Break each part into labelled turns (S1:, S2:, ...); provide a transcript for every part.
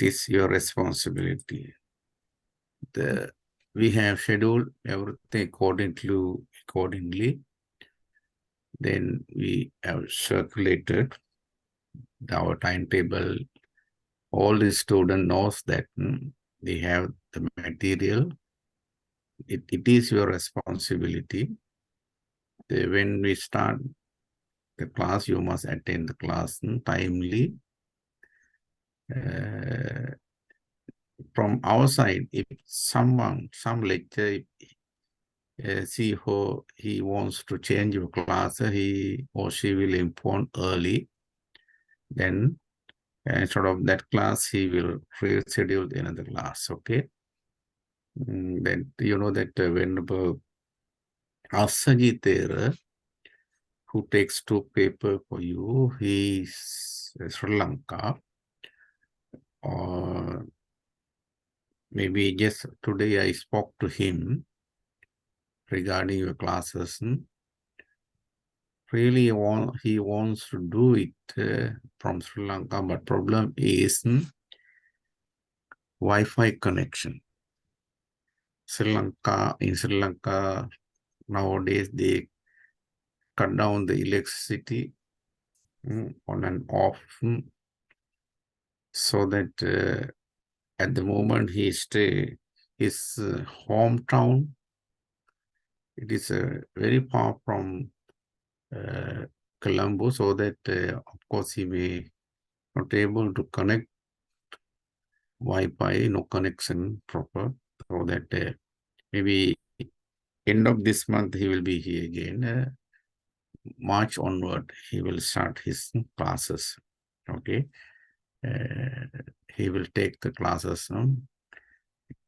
S1: it is your responsibility. We have scheduled everything accordingly. Then we have circulated our timetable. All the student knows that they have the material. It is your responsibility. When we start the class, you must attend the class timely. From our side, if some lecturer, see how he wants to change your class, he or she will inform early. Then instead of that class, he will reschedule another class. Okay. Then you know that whenever Assaji there, who takes 2 paper for you, he's Sri Lanka, or maybe just today I spoke to him regarding your classes. Really he wants to do it from Sri Lanka, but problem is Wi-Fi connection. In Sri Lanka, nowadays they cut down the electricity on and off, so that at the moment he stay his hometown, it is very far from Colombo, so that of course he may not able to connect Wi-Fi, no connection proper, so that maybe end of this month he will be here again. March onward he will start his classes. Okay, he will take the classes.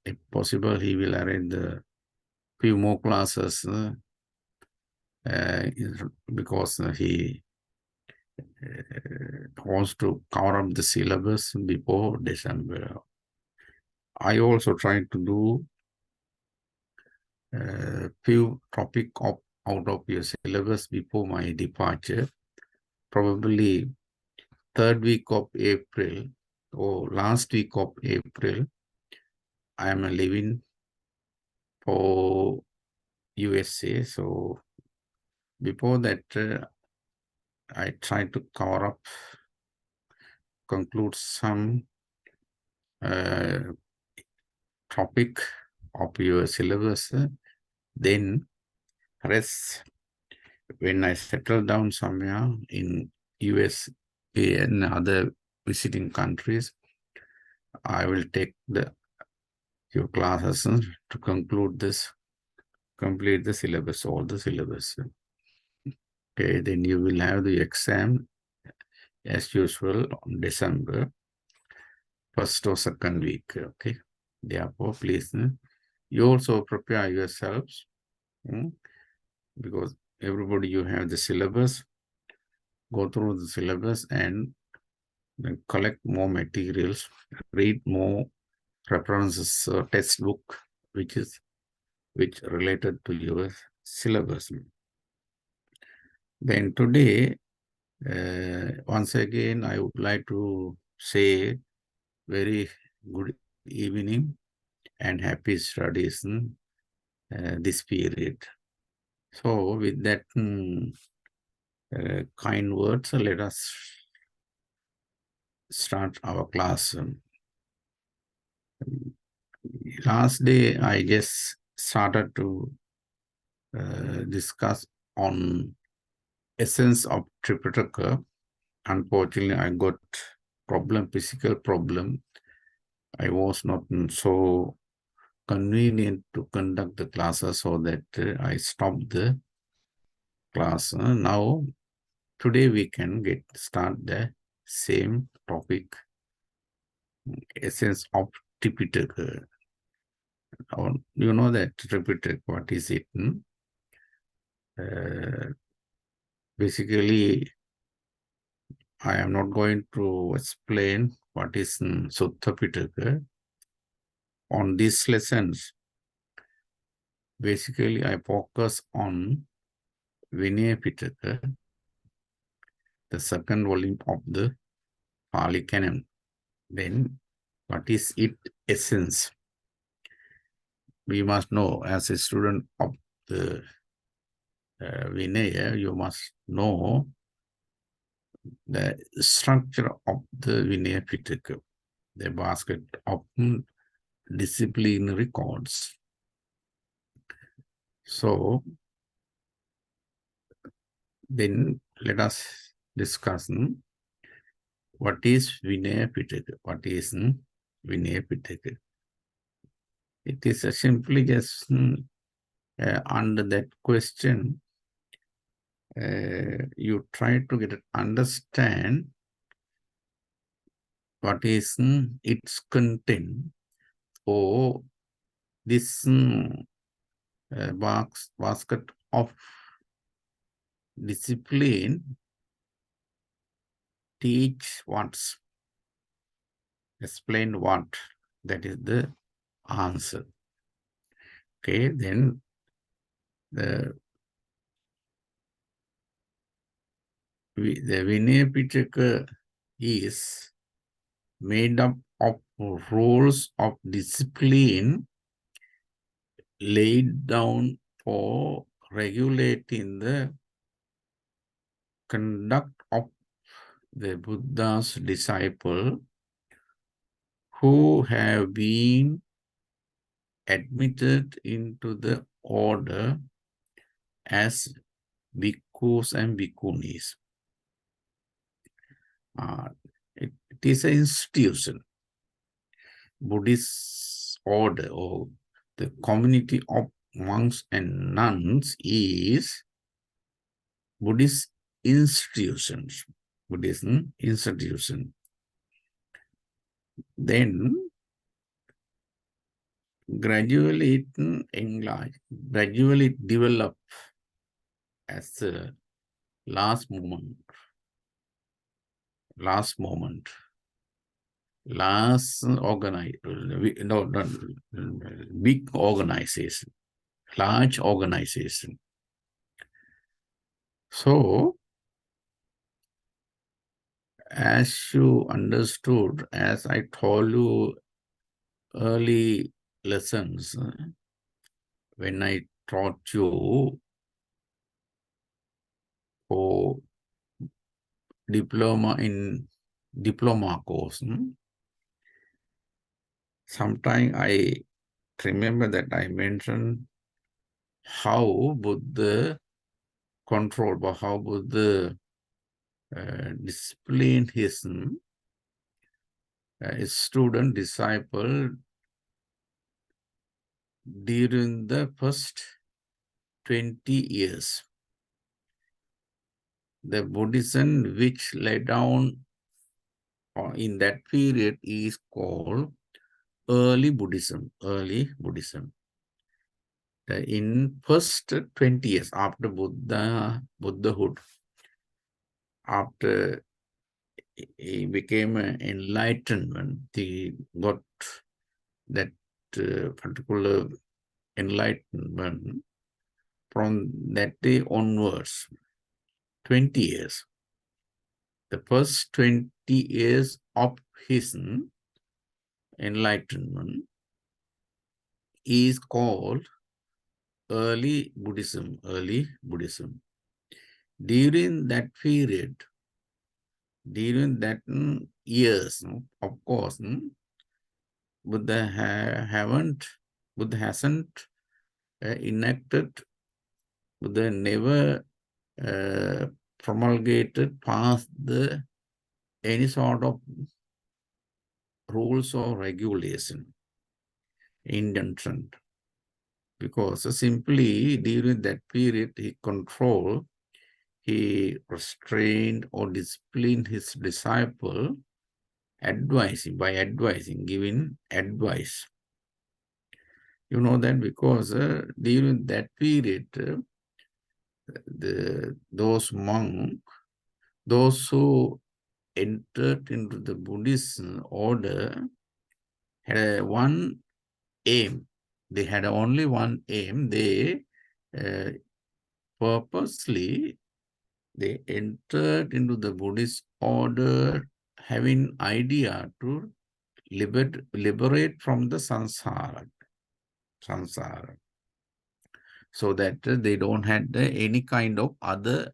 S1: If possible, he will arrange the few more classes because he wants to cover up the syllabus before December. I also try to do a few topic out of your syllabus before my departure. Probably 3rd week of April or last week of April, I am leaving for USA. So before that, I try to cover up, conclude some topic of your syllabus. Then rest, when I settle down somewhere in US and other visiting countries, I will take your classes to complete the syllabus, all the syllabus. Okay, then you will have the exam as usual on December 1st or 2nd week. Okay, therefore, please, you also prepare yourselves, because everybody, you have the syllabus, go through the syllabus and then collect more materials, read more references, textbook, which related to your syllabus. Then today, once again, I would like to say very good evening and happy studies this period. So with that kind words, let us start our class. Last day, I just started to discuss on essence of Tripitaka. Unfortunately, I got physical problem. I was not so convenient to conduct the classes, so that I stopped the class. Now, today we can start the same topic, essence of Tripitaka. You know that Tripitaka, what is it? Basically, I am not going to explain what is Sutta Pitaka. On these lessons, basically I focus on Vinay Pitaka, the 2nd volume of the Pali Canon. Then What is its essence? We must know, as a student of the Vinay, you must know the structure of the Vinay Pitak, the basket of disciplinary codes. So, then let us discuss what is Vinay Pitak. What is Vinay Pitak? It is simply just under that question, you try to get understand what is its content, or this basket of discipline teach what, explain what. That is the answer. Okay, then the Vinaya Pitaka is made up of rules of discipline laid down for regulating the conduct of the Buddha's disciple who have been admitted into the order as bhikkhus and bhikkhunis. It is an institution. Buddhist order, or the community of monks and nuns, is Buddhist institutions. Buddhism institution. Then gradually it enlarged, gradually it developed as a last moment, big organization, large organization. So, as you understood, as I told you early lessons, when I taught you for diploma course, sometime I remember that I mentioned how Buddha controlled, or how Buddha disciplined his student, disciple during the first 20 years. The Buddhism which lay down in that period is called early Buddhism. In first 20 years after Buddhahood, after he became enlightenment, he got that particular enlightenment. From that day onwards, 20 years. The first 20 years of his enlightenment is called early Buddhism. During that period, during that years, of course, Buddha hasn't enacted, Buddha never promulgated past any sort of rules or regulation, Indian trend. Because simply during that period, he restrained or disciplined his disciple by advising, giving advice. You know that because during that period, those monks, those who entered into the Buddhist order had one aim. They had only one aim. They purposely entered into the Buddhist order having idea to liberate from the samsara, so that they don't have any kind of other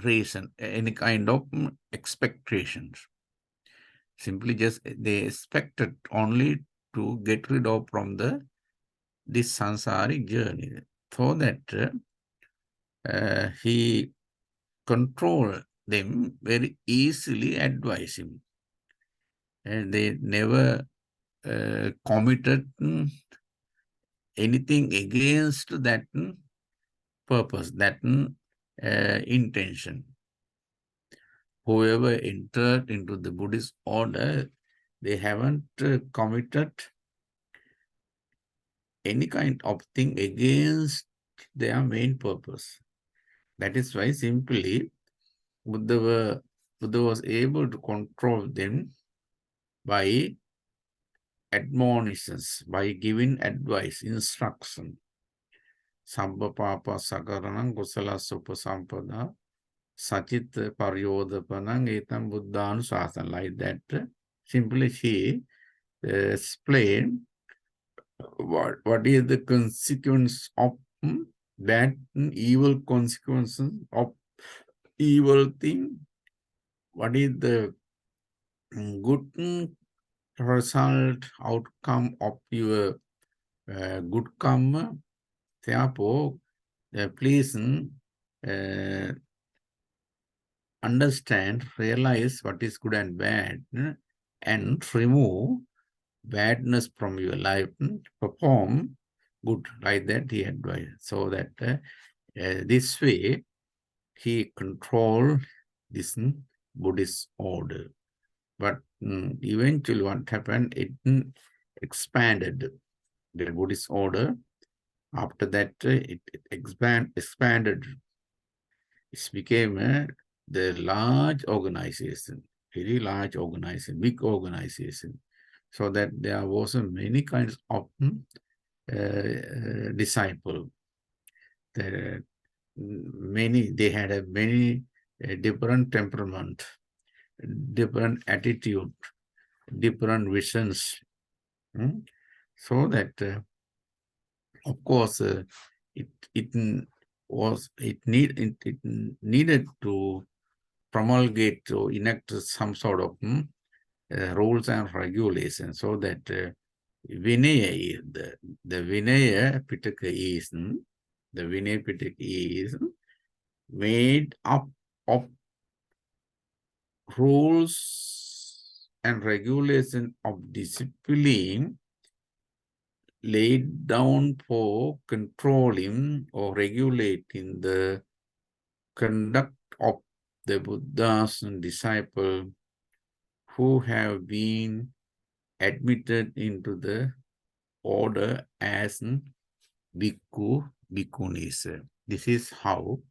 S1: reason, any kind of expectations. Simply just they expected only to get rid of from this samsaric journey, so that he control them very easily, advise him. And they never committed anything against that purpose, that intention. Whoever entered into the Buddhist order, they haven't committed any kind of thing against their main purpose. That is why simply Buddha was able to control them by admonitions, by giving advice, instruction. Sambha papa sakaranam kusala supasampada Sachit Paryodapanang Etam Buddhanusasan, like that. Simply she explained what is the consequence of bad evil consequences of evil thing, what is the good result, outcome of your good karma. Therefore, please understand, realize what is good and bad, and remove badness from your life, perform good, like that he advised. So that this way he controlled this Buddhist order. But eventually what happened, it expanded, the Buddhist order. After that, it expanded. It became the large organization, very large organization, big organization. So that there was many kinds of disciple. They had a many different temperament, different attitude, different visions. So that of course it needed to promulgate, to enact some sort of rules and regulations, so that Vinay, the Vinaya Pitak is the Vinay Pitak is made up of rules and regulation of discipline laid down for controlling or regulating the conduct of the Buddha's disciple who have been admitted into the order as bhikkhu, bhikkhunis. This is how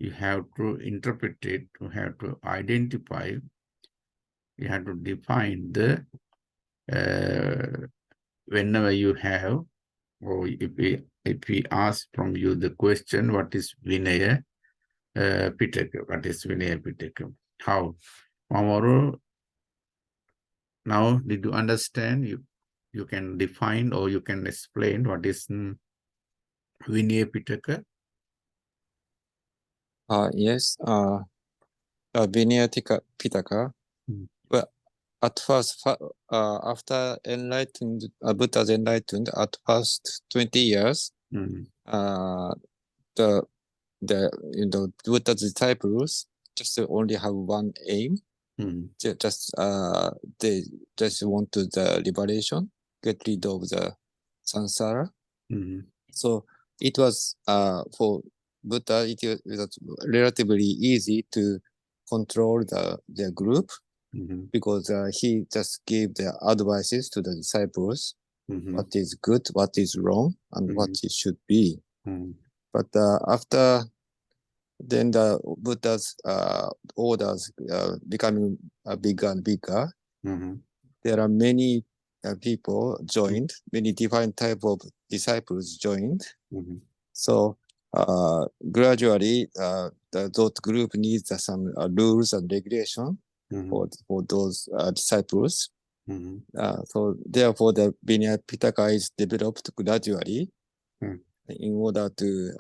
S1: you have to interpret it, you have to identify, you have to define the, whenever you have, or if we ask from you the question, what is Vinaya Pitaka? What is Vinaya Pitaka? How? Mamoru, now did you understand? You can define or you can explain what is Vinaya Pitaka?
S2: Yes. Vinaya Pitaka. But at first, after enlightened, Buddha's enlightened, at first 20 years, the Buddha's disciples just only have one aim. Just they just want to the liberation, get rid of the samsara. So it was for Buddha, it was relatively easy to control the group because he just gave the advices to the disciples, what is good, what is wrong, and what it should be. But after then the Buddha's orders becoming bigger and bigger, there are many people joined, many different type of disciples joined. So gradually, those group needs some rules and regulation. for those disciples.
S1: Mm-hmm.
S2: So therefore, the Vinaya Pitaka is developed gradually
S1: Mm.
S2: in order to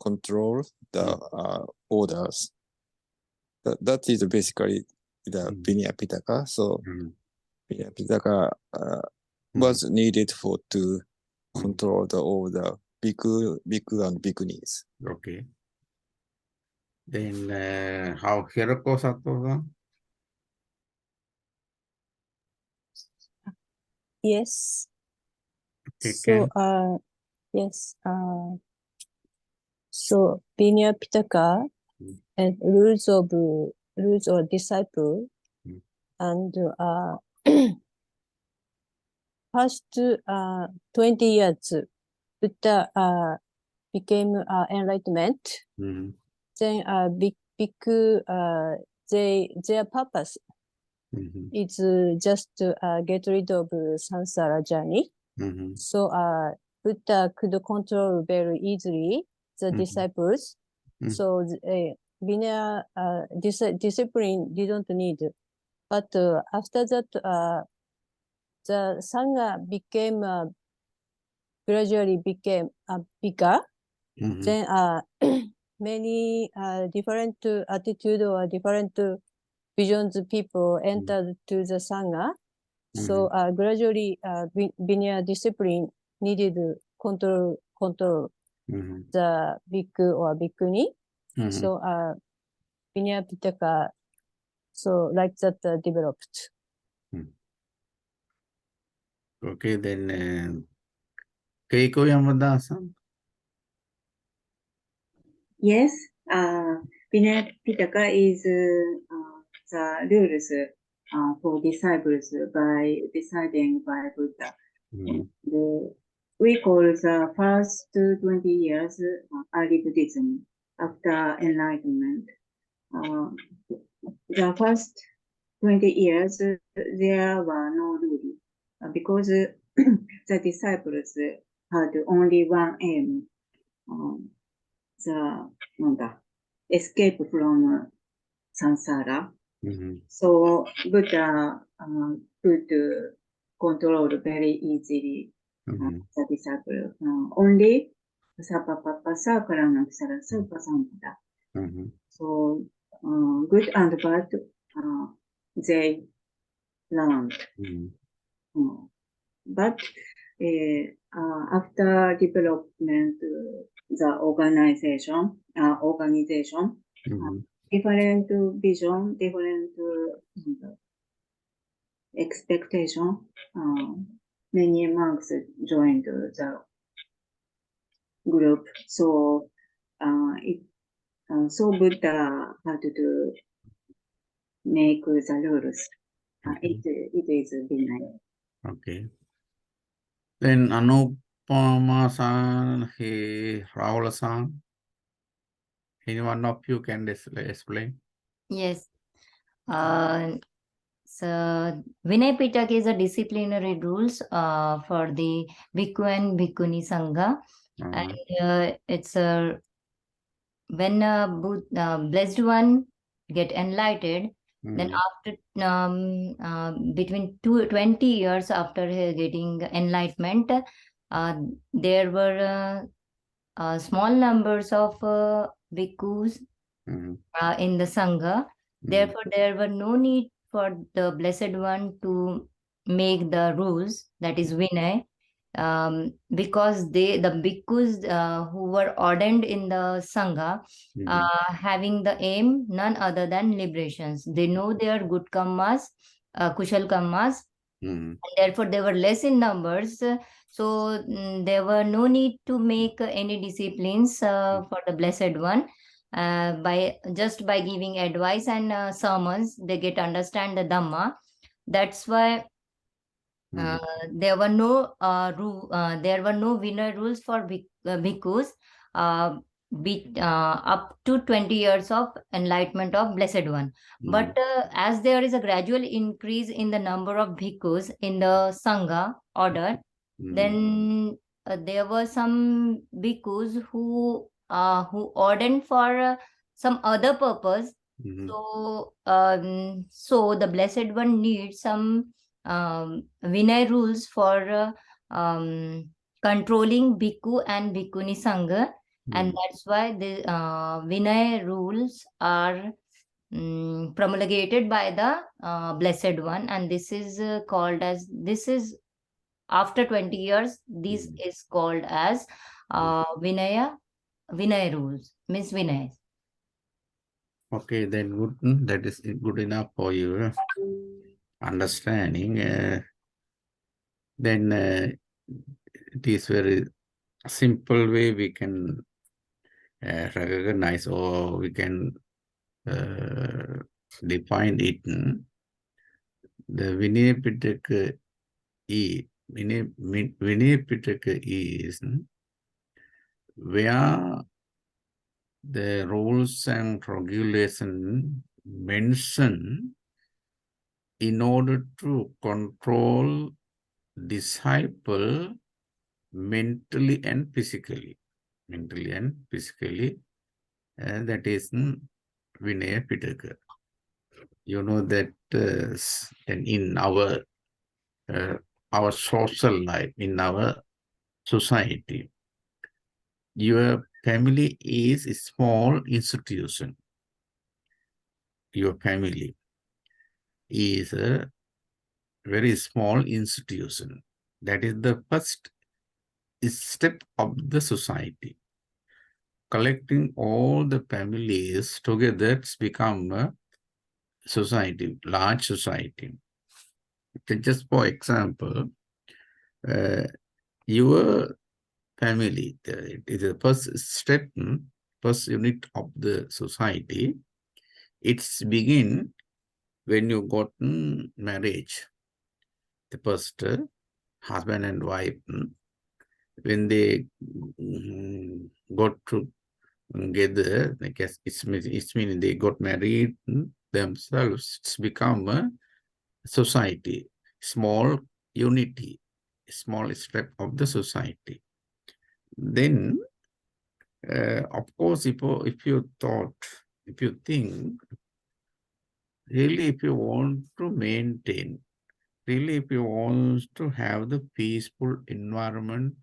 S2: control the orders. That is basically the Vinaya Pitaka. So Vinaya Pitaka was needed to control all the bhikkhu and bhikkhunis.
S1: Okay. Then how Hiroko Sato?
S3: Yes.
S1: Okay,
S3: So, yes. So, Vinaya Pitaka and rules of disciple and past 20 years, Buddha became enlightenment. Then their purpose is just to get rid of samsara journey. So Buddha could control very easily the disciples. So Vinaya discipline didn't need. But after that, the Sangha gradually became bigger. Then many different attitude or different visions people entered to the Sangha. So gradually Vinaya discipline needed control the bhikkhu or bhikkhuni. So Vinaya Pitaka, so like that developed.
S1: Okay, then Keiko Yamada-san?
S4: Yes, Vinaya Pitaka is the rules for disciples decided by Buddha. We call the first 20 years early Buddhism after enlightenment. The first 20 years there were no rules because the disciples had only one aim. The escape from samsara. So Buddha could control very easily the disciple. Only sapapapa sakarana sampasampada. So good and bad they learned. But after development, the organization, different vision, different expectation. Many monks joined the group, so so Buddha had to make the rules. It is Vinaya.
S1: Okay. Then Anupama-san, Rahula-san, any one of you can explain?
S5: Yes. So Vinay Pitak is a disciplinary rules for the Bhikkhu and Bhikkhuni Sangha. And it's when blessed one get enlightened, then after between 20 years after getting enlightenment, there were small numbers of bhikkhus in the Sangha. Therefore, there were no need for the Blessed One to make the rules, that is Vinay, because the bhikkhus who were ordained in the Sangha, having the aim none other than liberations. They know their good kammas, kushal kammas, and therefore they were less in numbers. So there were no need to make any disciplines for the Blessed One. By giving advice and sermons, they get understand the Dhamma. That's why there were no Vinaya rules for bhikkhus up to 20 years of enlightenment of Blessed One. But as there is a gradual increase in the number of bhikkhus in the Sangha order, then there were some bhikkhus who ordained for some other purpose, So, so the Blessed One needs some Vinay rules for controlling Bhikkhu and Bhikkhuni Sangha, and that's why the Vinay rules are promulgated by the Blessed One, and this is called as, this is after 20 years, this is called as Vinay rules, means Vinay.
S1: Okay, then good. That is good enough for your understanding. Then it is very simple way we can recognize, or we can define it. The Vinay Pitak E. Vinay Pitak is where the rules and regulations mentioned in order to control disciple mentally and physically. Mentally and physically. That is Vinaya Pitaka. You know that in our social life, in our society, your family is a small institution. Your family is a very small institution. That is the first step of the society. Collecting all the families together, it's become a society, large society. Just for example, your family, it is the first step, first unit of the society. It's begin when you got marriage. The first husband and wife, when they got together, I guess it's meaning they got married themselves. It's become a society, small unity, small step of the society. Then, of course, if you think, really, if you want to maintain, really, if you want to have the peaceful environment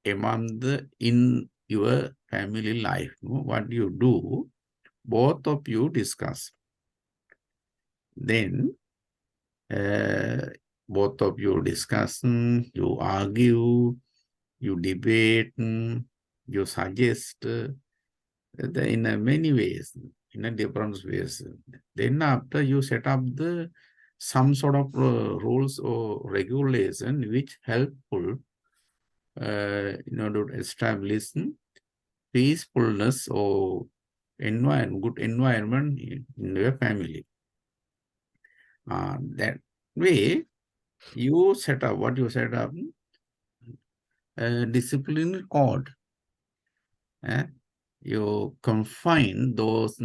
S1: in your family life, what you do, both of you discuss. Then, both of you discuss, you argue, you debate, you suggest in many ways, in different ways. Then after you set up some sort of rules or regulation which helpful in order to establish peacefulness or good environment in your family. That way, you set up what you set up, discipline code. You confine those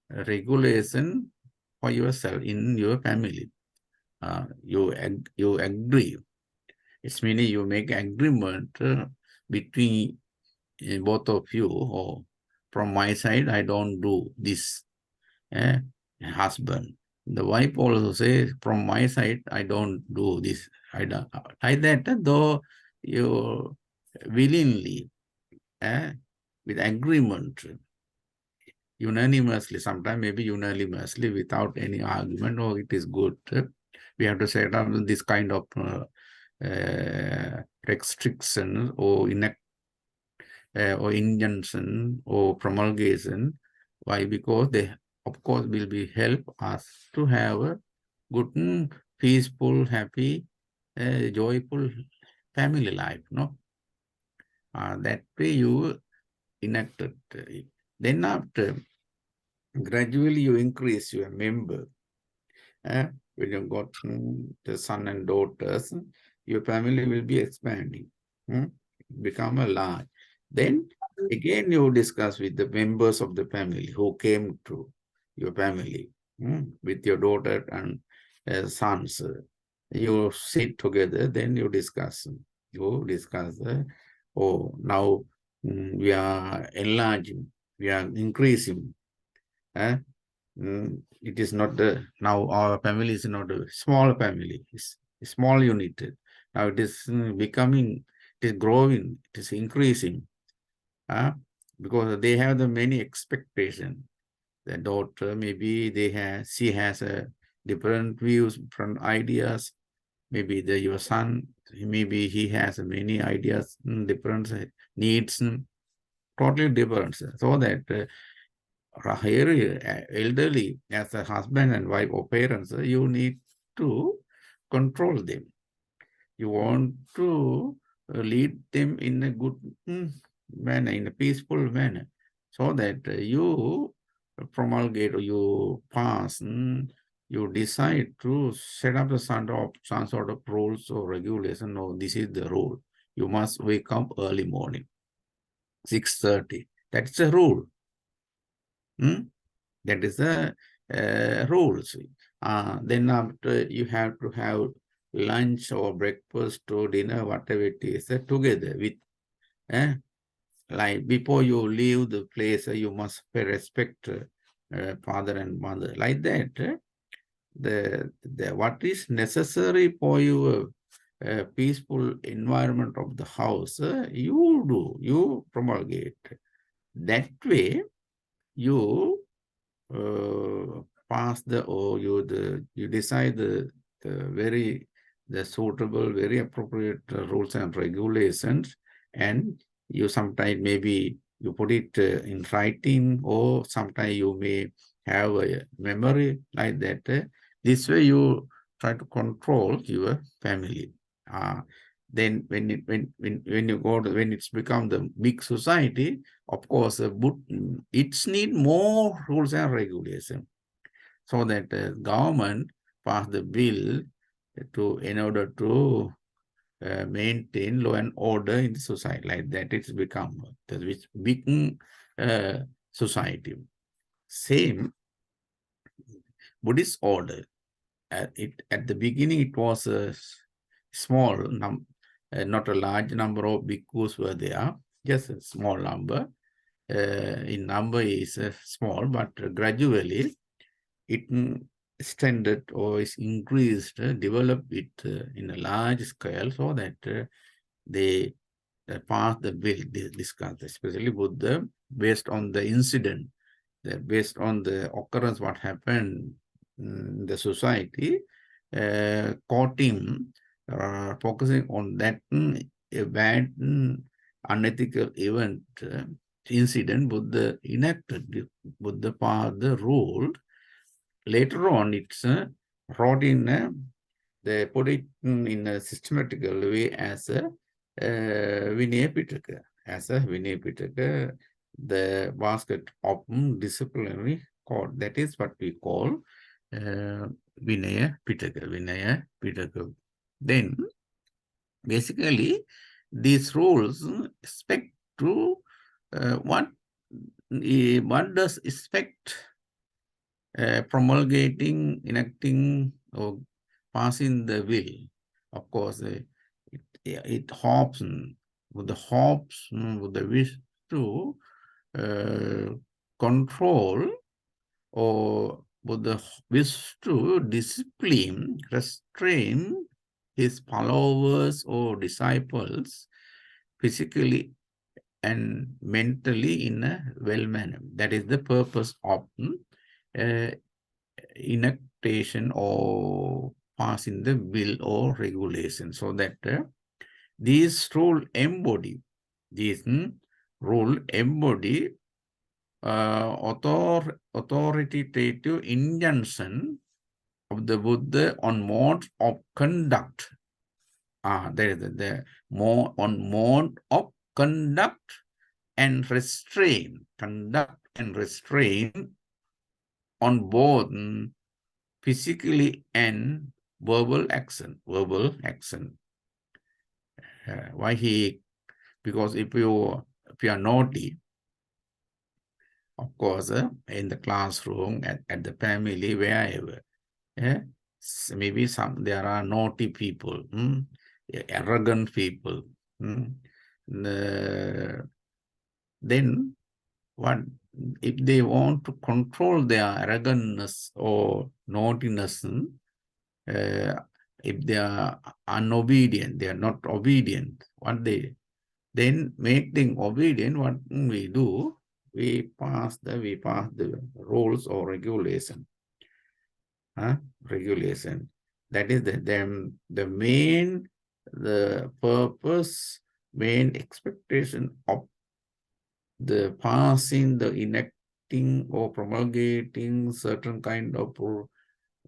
S1: regulations for yourself in your family. You agree. It's meaning you make agreement between both of you. Or from my side, I don't do this. Husband. The wife also says, from my side, I don't do this. I don't. Like that, though you willingly, with agreement, unanimously, sometimes maybe unanimously, without any argument, or it is good. We have to set up this kind of restriction or injunction or promulgation. Why? Because they, of course, will be help us to have a good, peaceful, happy, joyful family life. No, that way you enacted. Then after, gradually you increase your member. When you got the son and daughters, your family will be expanding, become a large. Then again you discuss with the members of the family who came to your family, with your daughter and sons. You sit together, then you discuss. Oh, now we are enlarging, we are increasing It is not the, now our family is not a small family, it's a small unit. Now it is becoming, it is growing, it is increasing. Because they have the many expectations. The daughter, maybe she has a different views, different ideas. Maybe your son, maybe he has many ideas, different needs, totally different. So that elderly, as a husband and wife or parents, you need to control them. You want to lead them in a good manner, in a peaceful manner, so that you promulgate or you pass, you decide to set up some sort of rules or regulation. No, this is the rule. You must wake up early morning, 6:30. That's a rule. That is the rules. Then after you have to have lunch or breakfast or dinner, whatever it is, together with, like before you leave the place, you must pay respect father and mother. Like that, what is necessary for your peaceful environment of the house, you do, you promulgate. That way, you pass you decide the suitable, very appropriate rules and regulations, and you sometimes maybe you put it in writing, or sometimes you may have a memory like that. This way you try to control your family. Then when you go to, when it's become the big society, of course, it's need more rules and regulations, so that the government pass the bill in order to maintain law and order in the society. Like that, it's become the big society. Same Buddhist order. At the beginning, it was a small number, not a large number of bhikkhus were there, just a small number. In number is small, but gradually it extended or is increased, developed it in a large scale, so that they pass the bill, discussed, especially Buddha, based on the incident, based on the occurrence, what happened in the society, quoting, focusing on that a bad, unethical event, incident, Buddha enacted, Buddha passed the rule. Later on, it's brought in, they put it in a systematical way as a Vinay Pitaka. As a Vinay Pitaka, the basket of disciplinary code. That is what we call Vinaya Pitaka. Vinaya Pitaka. Then, basically, these rules expect to what does expect promulgating, enacting, or passing the will? Of course, it hopes with the wish to control, or with the wish to discipline, restrain his followers or disciples physically and mentally in a well manner. That is the purpose of enactation or passing the bill or regulation, so that these rules embody authoritative injunction of the Buddha on modes of conduct. There is the more on mode of conduct and restraint. Conduct and restraint on both physically and verbal action. Why because if you are naughty, of course, in the classroom, at the family, wherever, maybe there are naughty people, arrogant people. Then what if they want to control their arrogantness or naughtiness, if they are unobedient, they are not obedient, then make them obedient. What we do, we pass the rules or regulation. Regulation. That is the main purpose, main expectation of the passing, the enacting or promulgating certain kind of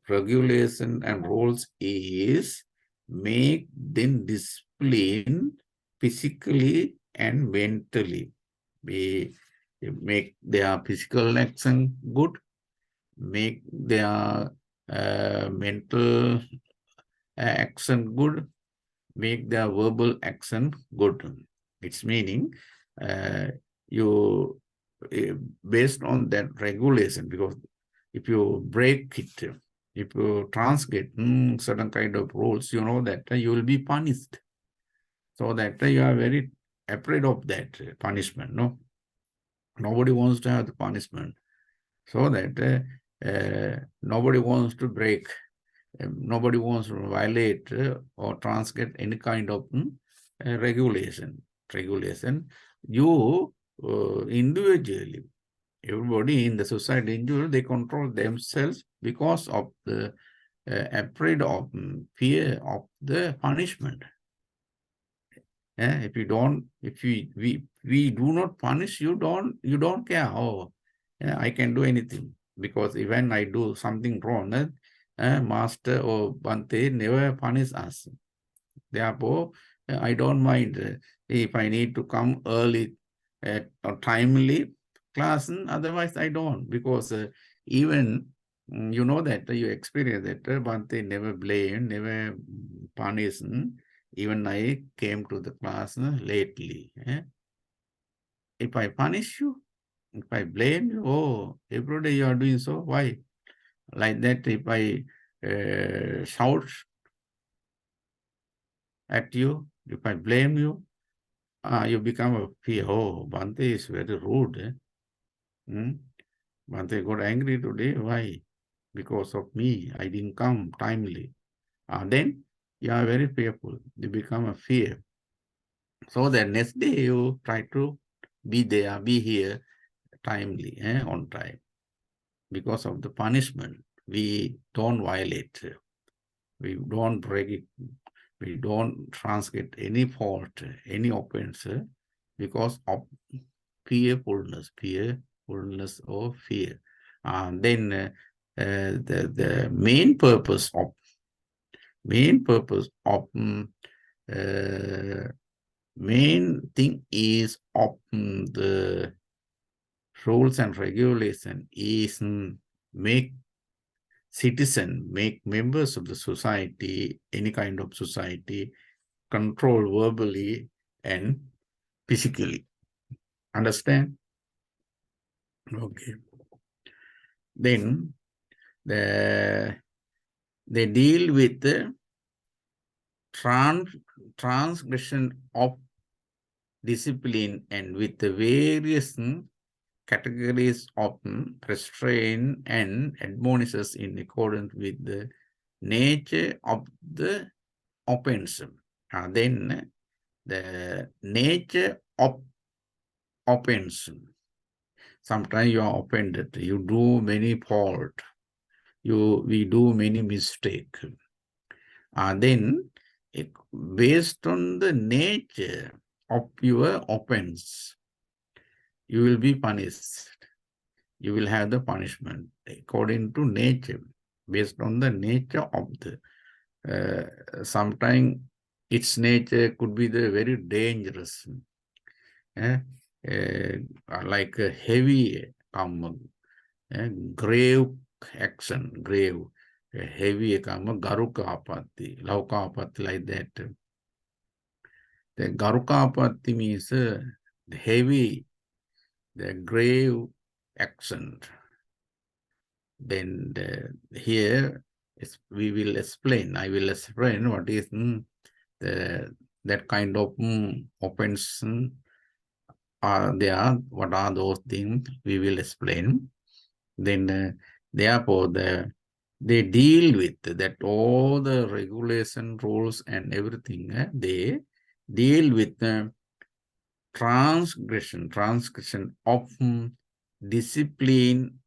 S1: regulation and rules is make them discipline physically and mentally. We make their physical action good, make their mental action good, make their verbal action good. It's meaning you based on that regulation, because if you break it, if you transgress certain kind of rules, you know that you will be punished. So that you are very afraid of that punishment. No, nobody wants to have the punishment. So that nobody wants to break, nobody wants to violate or transgress any kind of regulation. You individually, everybody in the society individually, they control themselves because of the afraid of fear of the punishment. If we do not punish you, don't care. Oh, I can do anything, because even I do something wrong, master or Bante never punish us. Therefore, I don't mind if I need to come early or timely class. Otherwise, I don't, because even you know that you experience that Bante never blame, never punish. Even I came to the class lately. If I punish you, if I blame you, oh, every day you are doing so, why? Like that, if I shout at you, if I blame you, you become a fear. Oh, Bante is very rude. Bante got angry today. Why? Because of me. I didn't come timely. Then you are very fearful. You become a fear. So the next day you try to be there, be here timely, on time. Because of the punishment, we don't violate. We don't break it. We don't transgress any fault, any offense, because of fearfulness or fear. Then the main purpose of main thing is of the rules and regulation is make members of the society, any kind of society, control verbally and physically. Understand? Okay. Then they deal with the transgression of discipline and with the various categories of restraint and admonishes in accordance with the nature of the offense. Then the nature of offense. Sometimes you are offended. You do many fault. We do many mistakes. Then based on the nature of your offense, you will be punished. You will have the punishment according to nature, based on the nature of the. Sometimes its nature could be the very dangerous, like a heavy, grave action, grave, heavy, garuka apatti, lauka apatti, like that. The garuka apatti means the heavy, the grave action. Then here we will explain. I will explain what is that kind of offense are there? What are those things? We will explain. Then, therefore, they deal with that all the regulation, rules, and everything. They deal with transgression of discipline,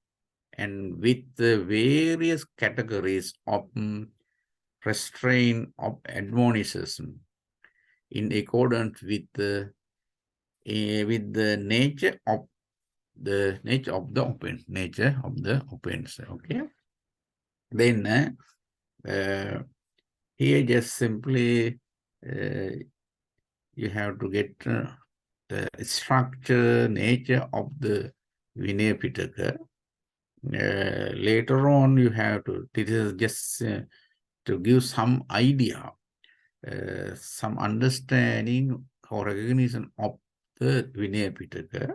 S1: and with the various categories of restraint of admonition in accordance with the nature of the offense. Okay. Then here just simply you have to get the structure, nature of the Vinay Pitaka. Later on, you have to, this is just to give some idea, some understanding or recognition of the Vinay Pitaka.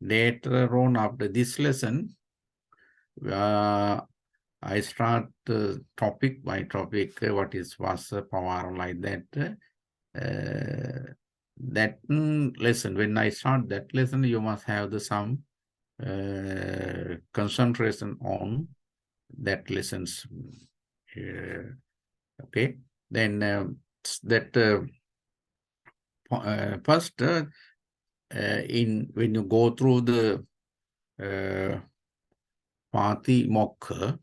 S1: Later on, after this lesson, I start topic by topic, what is Vasa, Pavara, like that. That lesson, when I start that lesson, you must have some concentration on that lessons. Okay. Then that first, when you go through the Pati Mokha,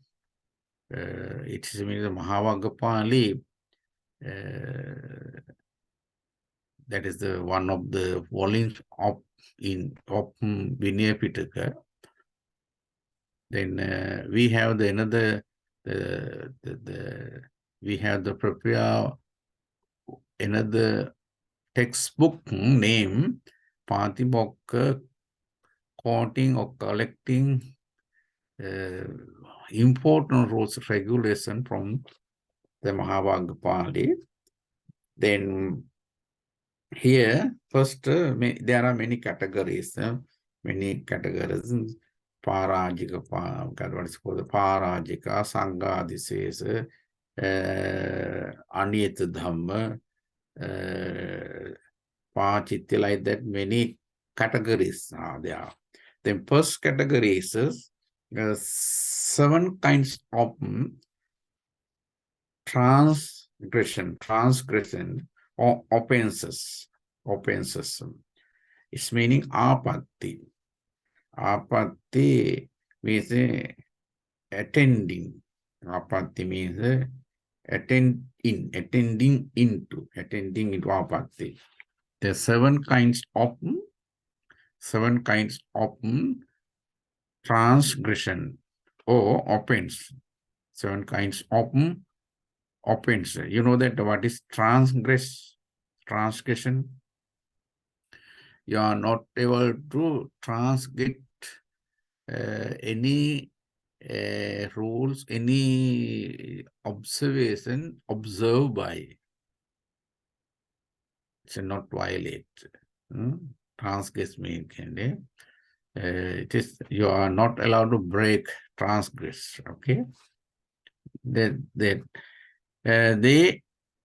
S1: it is means the Mahavagapali. That is the one of the volumes of Vinaya Pitaka. Then we have the another we have the prepare another textbook name Patimokkha, quoting or collecting important rules regulation from the Mahavagapali. Then here first there are many categories. Parajika, what is called the Parajika, Sangha, this is Aniyat Dhamma, Pachitya, like that, many categories are there. Then first category is 7 kinds of transgression or offenses. It's meaning apatti. Apatti means attending. Apatti means attending into apatti. There are 7 kinds of transgression or offense. 7 kinds of offense. You know that what is transgression? You are not able to transgress any rules, any observation observed by. It's not violate. Transgress means it is you are not allowed to break, transgress. Okay.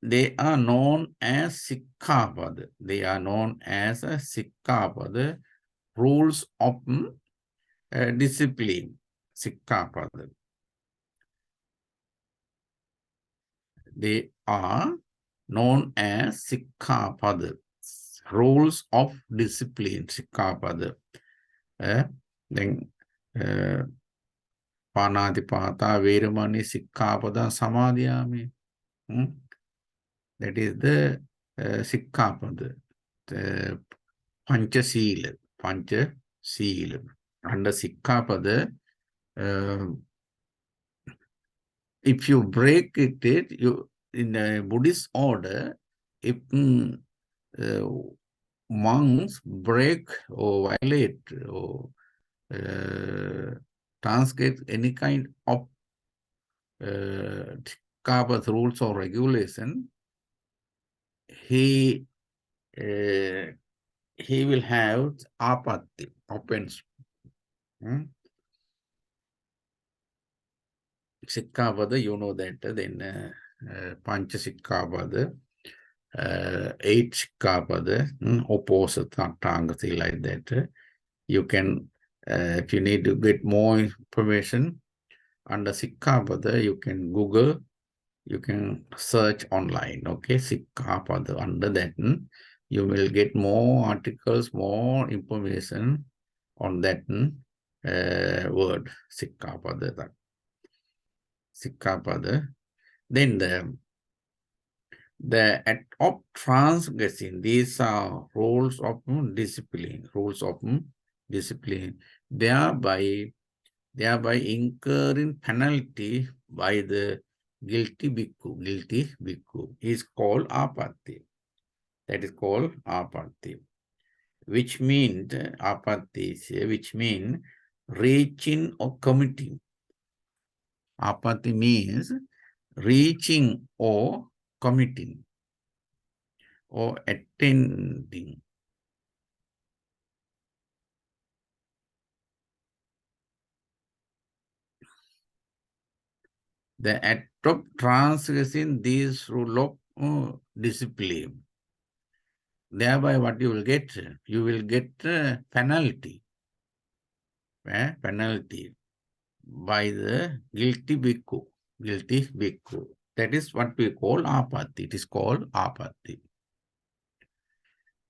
S1: They are known as Sikkapada. They are known as a Sikkapada, rules of discipline. Sikkapada. They are known as Sikkapada, rules of discipline. Sikkapada. Then Panadipata, Veramani, Sikkapada, Samadhyami. That is the Sikkapada, the Panchasila. Under Sikkapada, if you break it, you in a Buddhist order, if monks break or violate or transgress any kind of Sikkapada rules or regulation, he will have apatti, offense. Sikkapada, you know that. Then Pancha Sikkapada, 8 Sikkhapada, opposite Tangasi like that. You can, if you need to get more information under Sikkhapada, you can Google, you can search online, okay, Sikkhapada. Under that, you will get more articles, more information on that word, Sikkhapada. Sikkhapada. Then the act of transgressing, these are rules of discipline, thereby incurring penalty by the guilty bhikkhu is called apatti. That is called apatti, which means reaching or committing. Apatti means reaching or committing or attending. The act of transgressing these rule of discipline. Thereby what you will get? You will get penalty. Penalty by the guilty bhikkhu. That is what we call apatti. It is called apatti.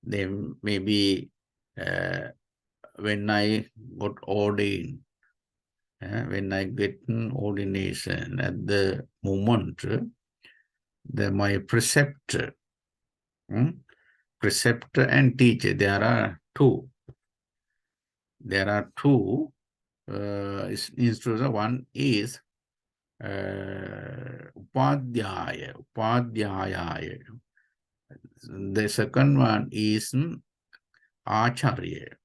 S1: Then maybe when I got ordained, when I get ordination, at the moment, my preceptor and teacher, there are two. Instructors. One is upadhyaya. The second one is acharya.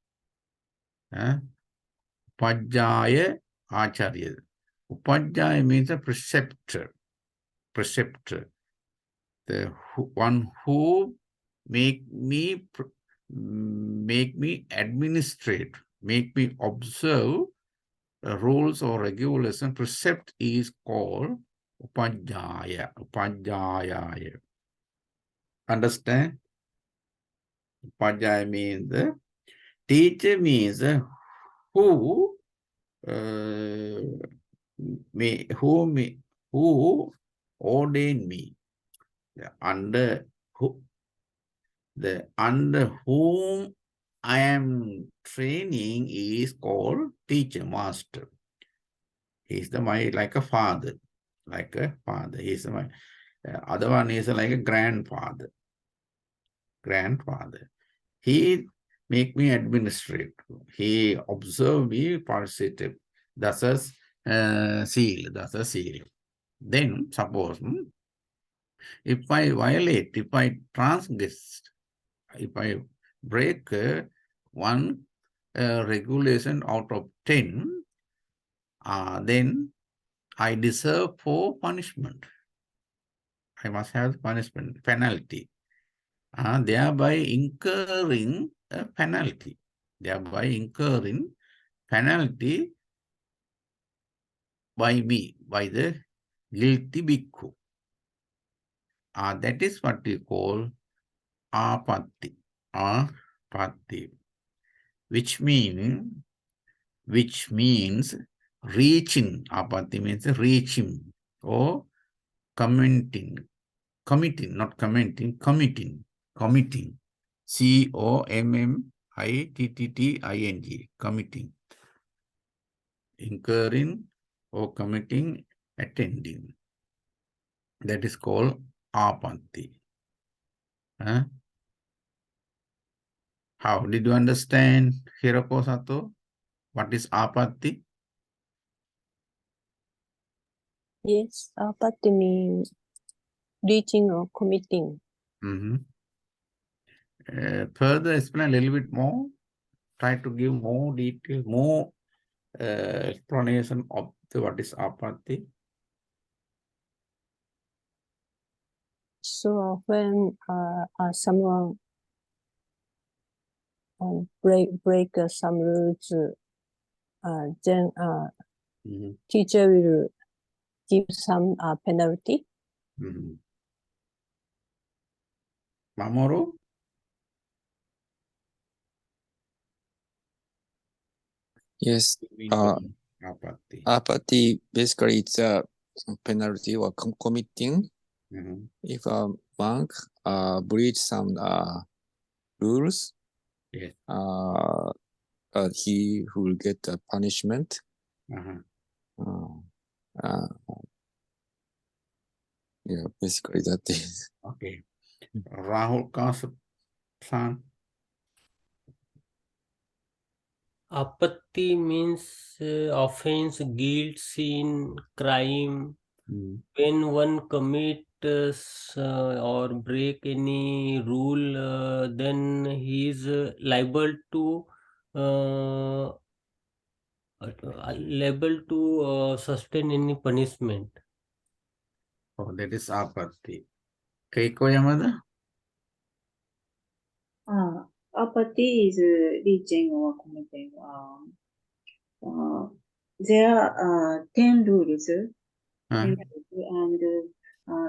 S1: Upadhyaya, acharya. Upadhyaya means a preceptor. The one who make me administrate, make me observe rules or regulation. Precept is called upadhyaya. Understand? Upadhyaya means the teacher, means who ordained me, under whom I am training is called teacher, master. He's like a father. He's my other one is like a grandfather. He make me administrate. He observe me positive. That's a seal. Then suppose if I violate, if I transgress, if I break one regulation out of 10, then I deserve for punishment. I must have punishment, penalty. Thereby incurring a penalty. By me, by the guilty bhikkhu. That is what we call apatti. Which means reaching. Apatti means reaching or committing, not commenting, committing. COMMITTING, committing. Incurring or committing, attending. That is called apatti. How did you understand, Hiroko Sato? What is apatti?
S3: Yes, apatti means reaching or committing.
S1: Further explain a little bit more. Try to give more detail, more explanation of what is apatti.
S3: So when someone break some rules, then teacher will give some penalty.
S1: Mamoru?
S2: Yes.
S1: Apathy.
S2: Apathy basically it's a penalty or committing. If a monk breach some rules,
S1: Yes.
S2: He will get a punishment. Yeah, basically that is.
S1: Okay. Rahul Kasan.
S6: Apathy means offense, guilt, sin, crime. When one commits or break any rule, then he is liable to sustain any punishment.
S1: Oh, that is apathy. Keiko Yamada?
S4: Apathy is reaching or committing. There are 10 rules. And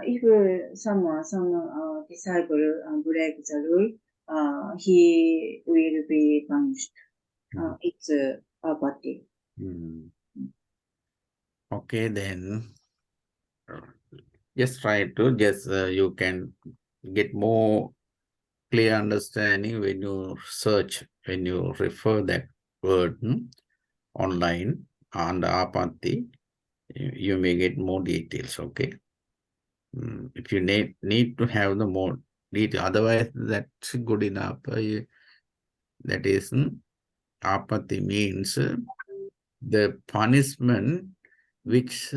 S4: if some disciple breaks the rule, he will be punished. It's apathy.
S1: Okay, then just try to you can get more clear understanding when you search, when you refer that word online on the apathy, you may get more details. Okay. If you need to have the more detail, otherwise that's good enough. That is, apathy means the punishment which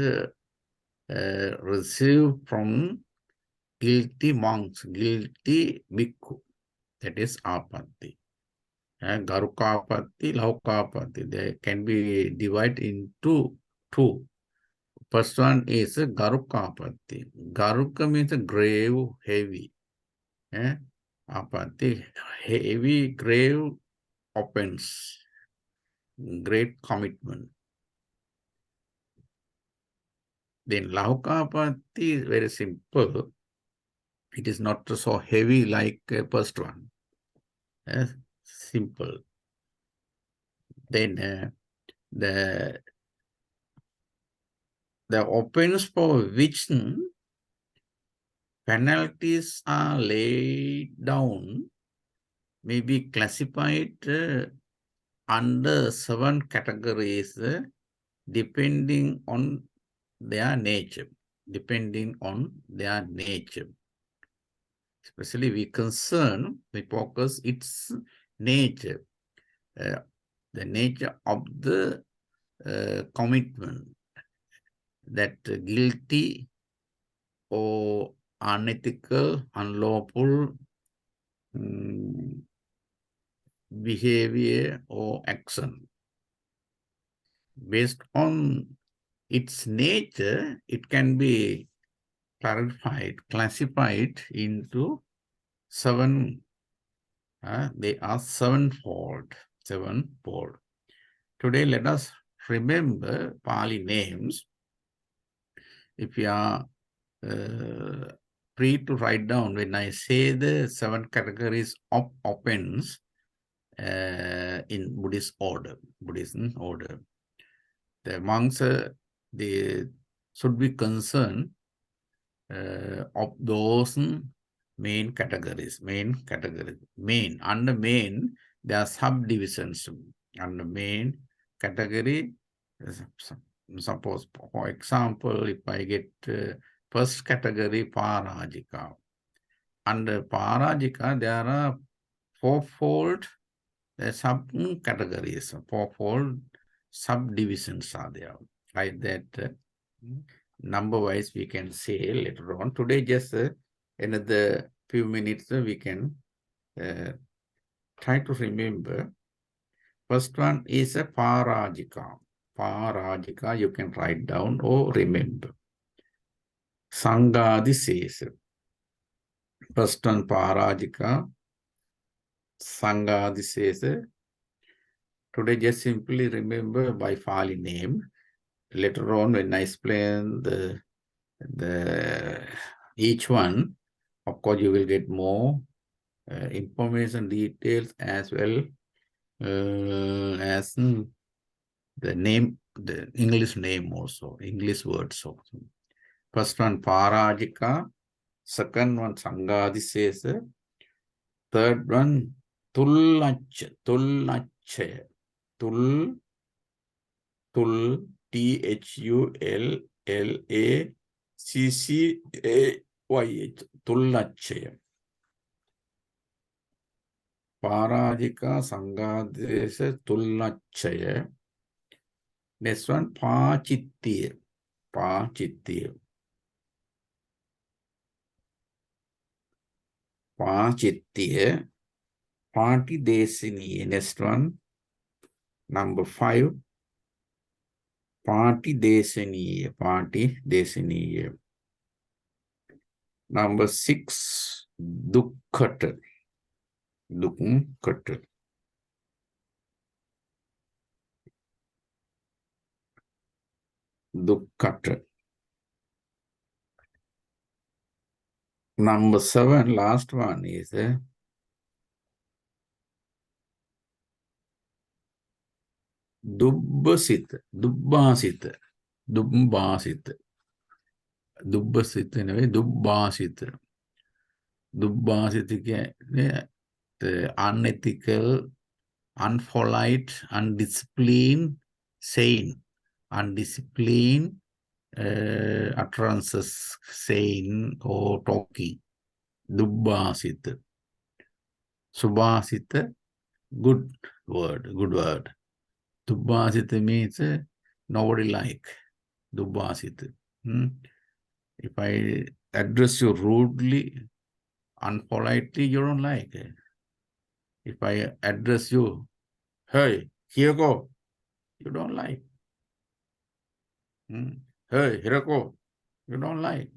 S1: received from guilty monks, guilty bhikkhu. That is apathy. Garukapathy, Laukapathy. They can be divided into two. First one is Garukapathy. Garuka means grave, heavy. Apathy, heavy, grave offense, great commitment. Then Laukapathy is very simple. It is not so heavy like first one. Simple. Then the offense for which penalties are laid down may be classified under 7 categories depending on their nature. Depending on their nature. Especially we focus its nature. The nature of the commitment. That guilty or unethical, unlawful behavior or action. Based on its nature, it can be classified into 7. They are sevenfold. Today, let us remember Pali names. If you are free to write down, when I say the 7 categories of offense in Buddhism order, the monks they should be concerned of those main categories. Under main, there are subdivisions. Under main category, suppose, for example, if I get first category, Parajika. Under Parajika, there are 4-fold sub-categories, 4-fold subdivisions are there. Like that, number-wise, we can say later on. Today, just another few minutes, we can try to remember. First one is a Parajika. Parajika, you can write down or remember. Sangadi says. First one, Parajika. Sangadi says. Today, just simply remember by Pali name. Later on, when I explain each one, of course, you will get more information details as well as the name, the English name also, English words also. First one, Parajika. Second one, Sangadisesa. Third one, Tullachaya. Tull, Tullaccayh. Tullachaya. Parajika, Sangadesa, Tullachaya. Next one, Pachittiya. Pachittiya. Pachittiya. Party Desini. Next one, number 5. Party Desini. Party Desini. Number 6, Dukkata. Dukkata. Dukkata. Number 7, last one is Dubbasit. Dubbasit. Dubbasit. Dubbasit in a way, Dubbasit. Dubbasit, the unethical, unpolite, undisciplined, saying, undisciplined utterances, saying or talking. Dubbasit. Subhasit, good word, good word. Dubbasit means nobody like. Dubbasit. If I address you rudely, unpolitely, you don't like it. If I address you, hey, here go, you don't like. Hey, Hirako, you don't like.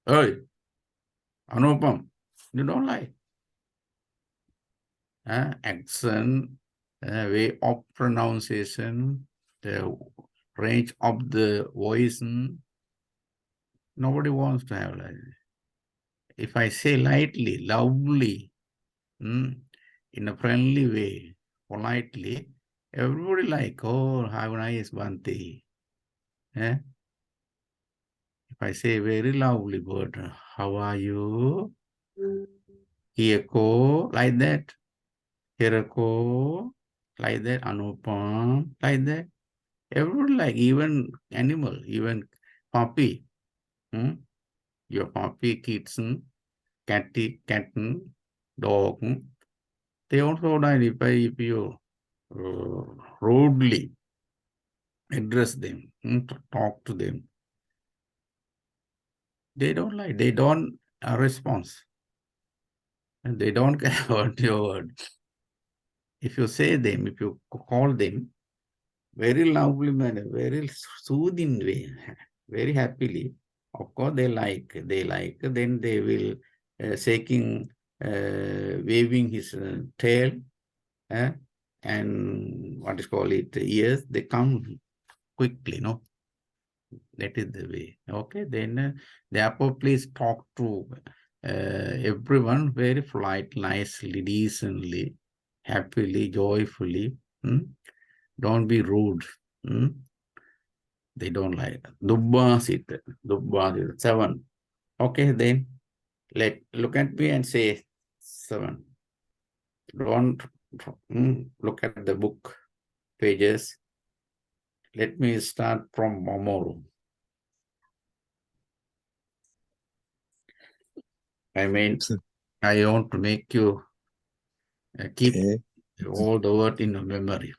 S1: Hey, Anupam, you don't like. Accent, way of pronunciation, the range of the voice, nobody wants to have like this. If I say lightly, loudly, in a friendly way, politely, everybody like, oh, have a nice Bhante. If I say very loudly, but how are you? Hiyako, like that. Hirako, like that. Anupam, like that. Everybody like, even animal, even puppy. Your puppy, kitten, catty, kitten, dog. They also die if you rudely address them, talk to them. They don't like, they don't respond. And they don't care about your word. If you say them, if you call them, very loudly manner, very soothing way, very happily, of course they like, then they will waving his tail, and what is called it, ears, they come quickly, no? That is the way. Okay, then therefore please talk to everyone very polite, nicely, decently, happily, joyfully. Don't be rude. They don't like. Dubbasit. 7. Okay, then look at me and say 7. Don't look at the book pages. Let me start from Momoru. I mean, I want to make you keep all the word in your memory.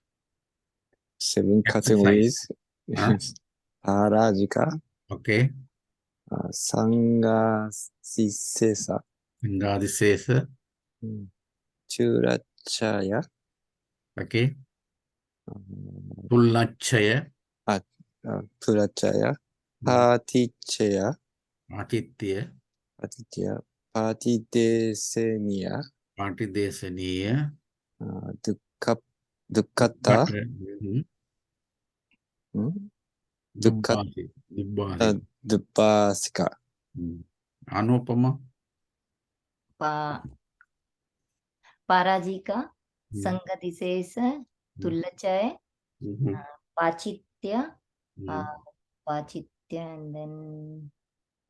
S2: 7 categories. Parajika.
S1: Okay.
S2: Sangasisesa.
S1: Sangadisesa.
S2: Churachaya.
S1: Okay. Tullachaya.
S2: Purachaya. Patichaya.
S1: Atitya.
S2: Patidesenia.
S1: Patidesaniya.
S2: Dukkata. Dubbasika.
S1: Anupama.
S5: Parajika, Sangadisesa, Tullachaya, Pachitya, and then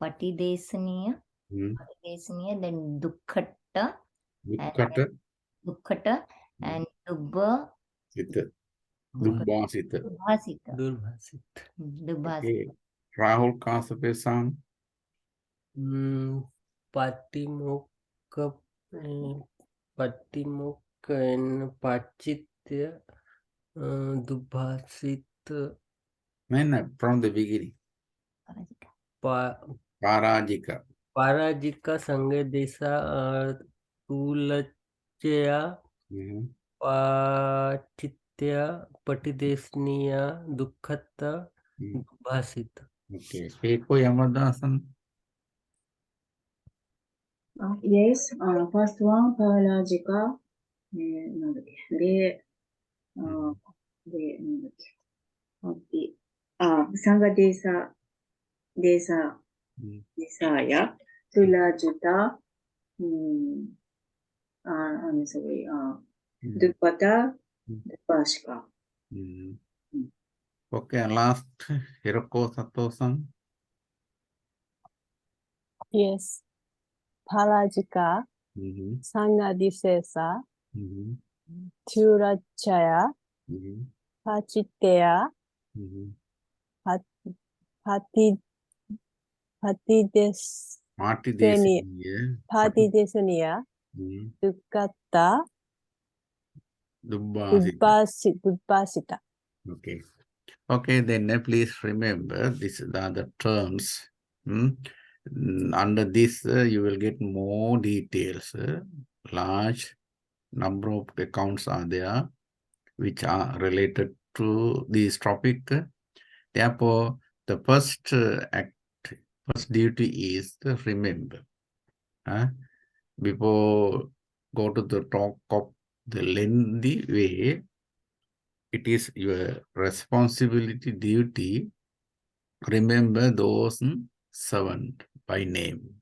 S5: Patidesaniya, then Dukkhata, and Dubba.
S1: Dubhasita. Okay. Rahul Kasapesan.
S6: Patimokkha, Patimokkha and Pachitya, Dubhasit.
S1: From the beginning. Parajika.
S6: Parajika Sangadesa, Tulachya, Pachitya, Patidesniya, Dukkhata, Dubhasita.
S1: Okay. Eko Yamadasan.
S4: Yes, first one, Parajika, なんだっけ。で、なんだっけ。サンガデーサーヤ、トゥラジュタ、I'm sorry, Dupata, Dupashika.
S1: Okay, and last, Hiroko Sato-san.
S3: Yes. Parajika, Sangadisesa, Turachaya, Pachitea, Patidesaniya, Dukkata, Dubbasita.
S1: Okay. Okay, then please remember these are the terms. Under this, you will get more details. Large number of accounts are there which are related to this topic. Therefore, the first duty is to remember. Before go to the talk of the lengthy way, it is your responsibility, duty, remember those 7 by name.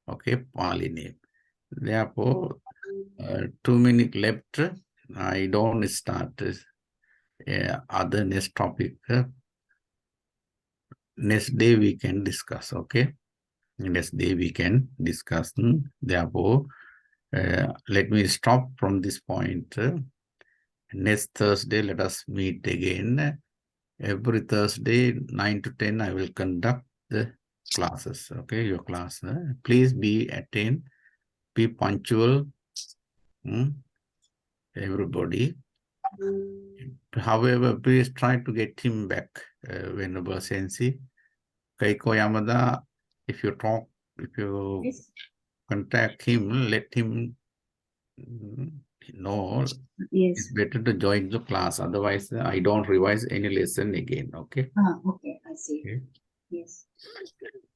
S1: Okay, Pali name. Therefore, 2 minutes left. I don't start other next topic. Next day we can discuss. Okay, next day we can discuss. Therefore, let me stop from this point. Next Thursday, let us meet again. Every Thursday, 9 to 10, I will conduct the classes. Okay, your class. Please be attentive, be punctual. Everybody. However, please try to get him back whenever sensi. Keiko Yamada, if you contact him, let him know.
S4: Yes.
S1: It's better to join the class. Otherwise, I don't revise any lesson again. Okay.
S4: Okay, I see.
S1: Okay.
S4: Yes.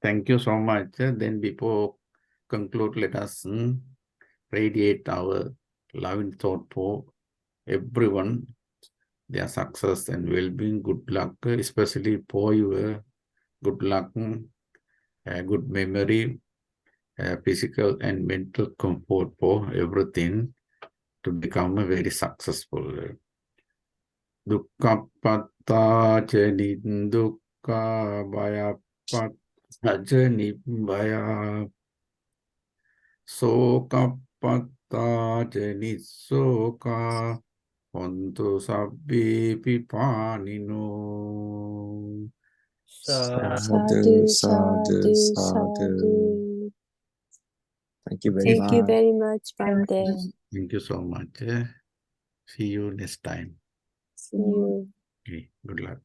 S1: Thank you so much. Then before conclude, let us radiate our loving thought for everyone, their success and well-being. Good luck, especially for your good luck, good memory, physical and mental comfort for everything to become a very successful. Dukkapata jani dukka baya jani baya sokapata jani soka hontu sabbi pipanino.
S3: Sadhu, sadhu, sadhu.
S2: Thank you very
S3: Thank
S2: much.
S3: you very much, Bante.
S1: Thank you so much. See you next time.
S3: See you.
S1: Okay, good luck.